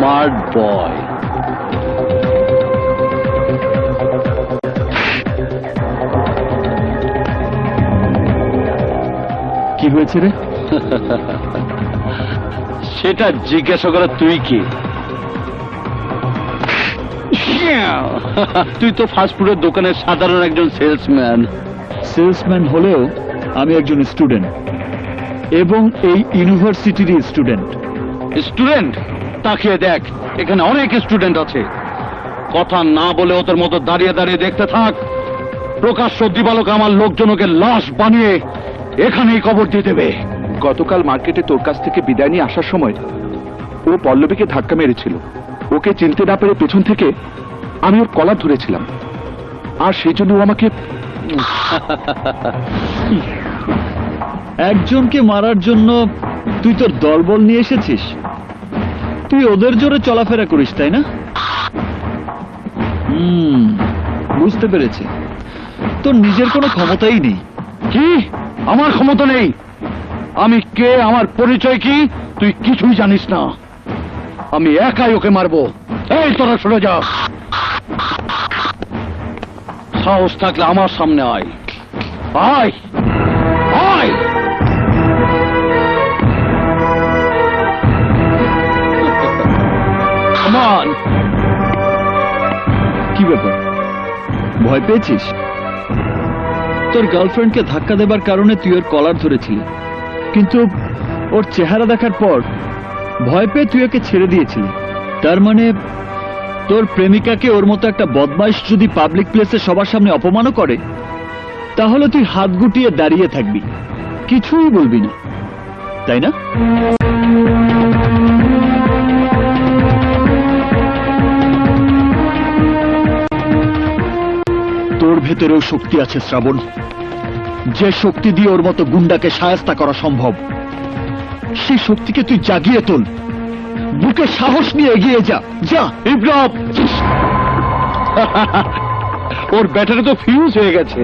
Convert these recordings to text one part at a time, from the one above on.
Smart boy. কি হয়েছে রে? সেটা জিজ্ঞাসা করে তুই কি? তুই তো ফাস্টফুডের দোকানের সাধারণ একজন সেলসম্যান। সেলসম্যান হলেও আমি একজন স্টুডেন্ট, এবং এই ইউনিভার্সিটির স্টুডেন্ট। স্টুডেন্ট? তাকিয়ে দেখ, এখানে অনেক স্টুডেন্ট আছে। কথা না বলে ওদের মতো দাঁড়িয়ে দাঁড়িয়ে দেখতে থাক। প্রকাশ্য দিবালোকে আমার লোকজনকে লাশ বানিয়ে এখানেই কবর দিয়ে দেবে। গতকাল মার্কেটে তোর কাছ থেকে বিদায় নিয়ে আসার সময় ও পল্লবীকে ধাক্কা মেরেছিল। ওকে চিনতে না পেরে পেছন থেকে আমি ওর কলার ধরেছিলাম, আর সেই জন্য ও আমাকে একজনকে মারার জন্য তুই তোর দলবল নিয়ে এসেছিস? তুই ওদের জোরে চলাফেরা করিস, তাই না? বুঝতে পেরেছি, তোর নিজের কোনো ক্ষমতাই নেই। কি? আমার ক্ষমতা নেই? আমি কে, আমার পরিচয় কি, তুই কিছুই জানিস না। আমি একাই ওকে মারবো। এই তোরা সরে যা। সাহস থাকলে আমার সামনে আয়। আয় আয়। Come on. কি ব্যাপার, ভয় পেয়েছিস? তোর গার্লফ্রেন্ডকে ধাক্কা দেবার কারণে তুই ওর কলার ধরেছিলি, কিন্তু ওর চেহারা দেখার পর ভয় পেয়ে তুই ওকে ছেড়ে দিয়েছিলি। তার মানে তোর প্রেমিকাকে ওর মতো একটা বদমাইশ যদি পাবলিক প্লেসে সবার সামনে অপমানও করে, তাহলে তুই হাত গুটিয়ে দাঁড়িয়ে থাকবি, কিছুই বলবি না, তাই না? তোর ভেতরেও শক্তি আছে শ্রাবণ, যে শক্তি দিয়ে ওর মতো গুন্ডাকে শায়েস্তা করা সম্ভব। সেই শক্তিকে তুই জাগিয়ে তোল, বুকে সাহস নিয়ে এগিয়ে যা। যা বিপ্লব। ওর ব্যাটারি তো ফিউজ হয়ে গেছে।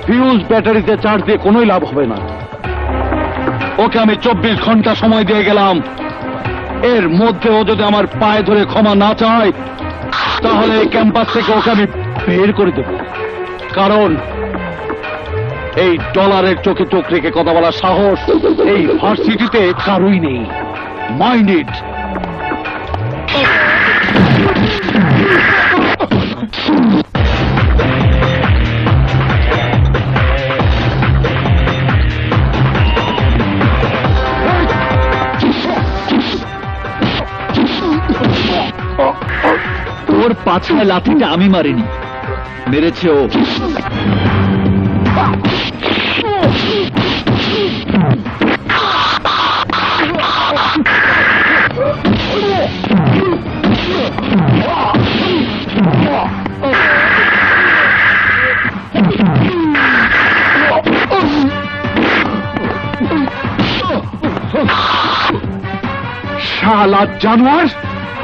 ফিউজ ব্যাটারিতে চার্জ দিয়ে কোনোই লাভ হবে না। ওকে আমি 24 ঘন্টা সময় দিয়ে গেলাম। এর মধ্যে ও যদি আমার পায়ে ধরে ক্ষমা না চায়, তাহলে এই ক্যাম্পাস থেকে ওকে আমি বের করে দেব। কারণ এই ডলারের চোখে চোখ রেখে কথা বলার সাহস এই ভার্সিটিতে কারোই নেই। Mind it. তোর পাছায় লাথিটা আমি মারিনি, মেরেছে ও। শালা জানোয়ার,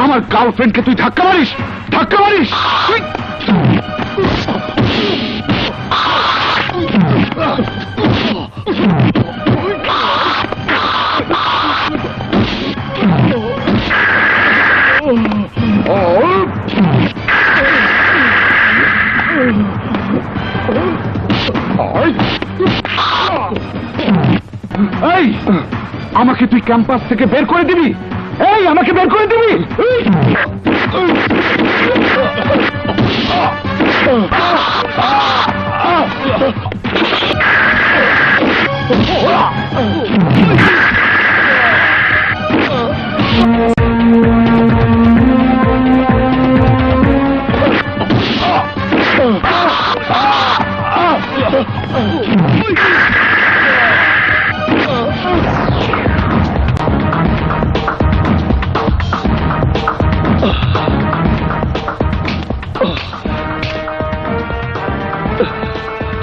আমার গার্লফ্রেন্ডকে তুই ধাক্কা মারিস, ধাক্কা মারিস। এই, আমাকে তুই ক্যাম্পাস থেকে বের করে দিবি? এই, আমাকে বের করে দিবি?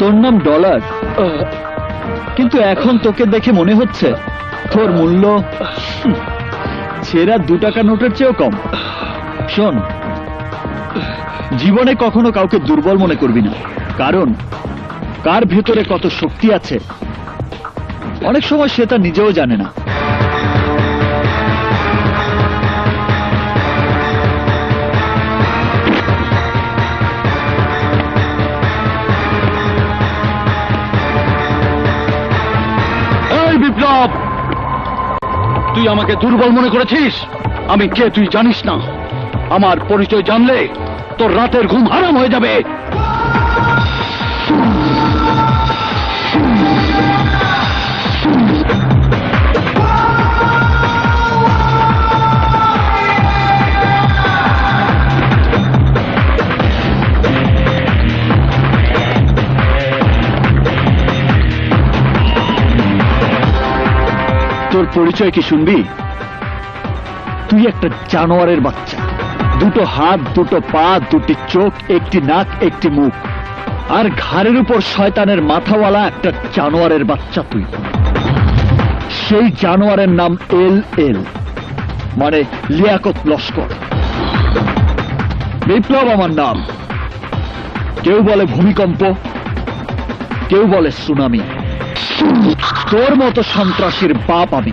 তোর নাম ডলার, কিন্তু এখন তোকে দেখে মনে হচ্ছে তোর মূল্য ছেঁড়া 2 টাকা নোটের চেয়েও কম। শোন, জীবনে কখনো কাউকে দুর্বল মনে করবি না, কারণ কার ভেতরে কত শক্তি আছে অনেক সময় সে তা নিজেও জানে না। তুই আমাকে দুর্বল মনে করেছিস? আমি কে তুই জানিস না। আমার পরিচয় জানলে তোর রাতের ঘুম হারাম হয়ে যাবে। তোর পরিচয় কি শুনবি? তুই একটা জানোয়ারের বাচ্চা। দুটো হাত, দুটো পা, দুটি চোখ, একটি নাক, একটি মুখ, আর ঘাড়ের উপর শয়তানের মাথাওয়ালা একটা জানোয়ারের বাচ্চা তুই। সেই জানোয়ারের নাম এল, মানে লিয়াকত লস্কর। বিপ্লব আমার নাম। কেউ বলে ভূমিকম্প, কেউ বলে সুনামি। তোর মতো সন্ত্রাসীর বাপ আমি।